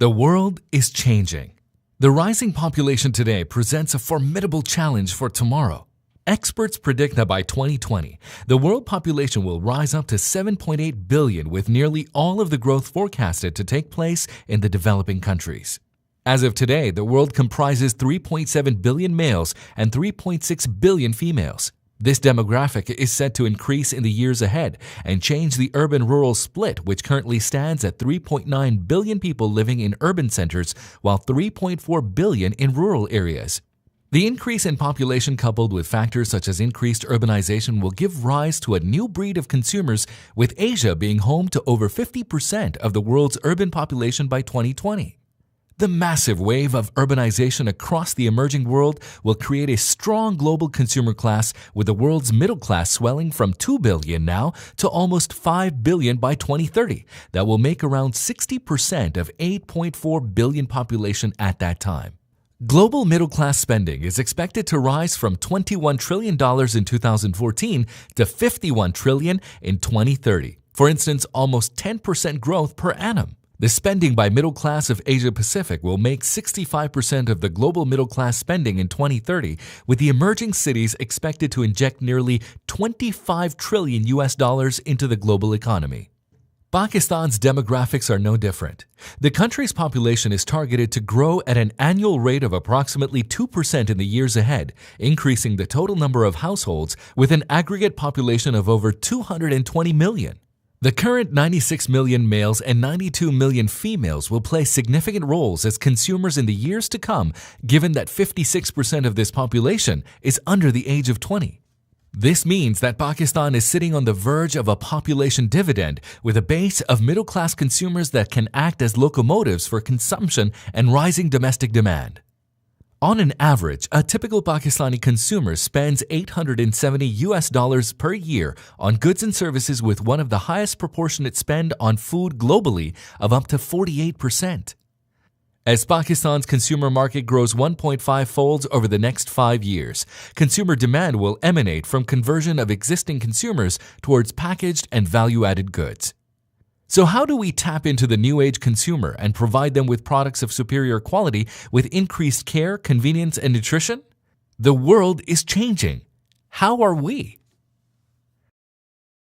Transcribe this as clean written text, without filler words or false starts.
The world is changing. The rising population today presents a formidable challenge for tomorrow. Experts predict that by 2020, the world population will rise up to 7.8 billion, with nearly all of the growth forecasted to take place in the developing countries. As of today, the world comprises 3.7 billion males and 3.6 billion females. This demographic is set to increase in the years ahead and change the urban-rural split, which currently stands at 3.9 billion people living in urban centers, while 3.4 billion in rural areas. The increase in population, coupled with factors such as increased urbanization, will give rise to a new breed of consumers, with Asia being home to over 50% of the world's urban population by 2020. The massive wave of urbanization across the emerging world will create a strong global consumer class, with the world's middle class swelling from 2 billion now to almost 5 billion by 2030. That will make around 60% of 8.4 billion population at that time. Global middle-class spending is expected to rise from $21 trillion in 2014 to $51 trillion in 2030. For instance, almost 10% growth per annum. The spending by middle class of Asia Pacific will make 65% of the global middle class spending in 2030, with the emerging cities expected to inject nearly $25 trillion into the global economy. Pakistan's demographics are no different. The country's population is targeted to grow at an annual rate of approximately 2% in the years ahead, increasing the total number of households with an aggregate population of over 220 million. The current 96 million males and 92 million females will play significant roles as consumers in the years to come, given that 56% of this population is under the age of 20. This means that Pakistan is sitting on the verge of a population dividend, with a base of middle-class consumers that can act as locomotives for consumption and rising domestic demand. On an average, a typical Pakistani consumer spends $870 per year on goods and services, with one of the highest proportionate spend on food globally of up to 48%. As Pakistan's consumer market grows 1.5-folds over the next 5 years, consumer demand will emanate from conversion of existing consumers towards packaged and value-added goods. So how do we tap into the new age consumer and provide them with products of superior quality with increased care, convenience, and nutrition? The world is changing. How are we?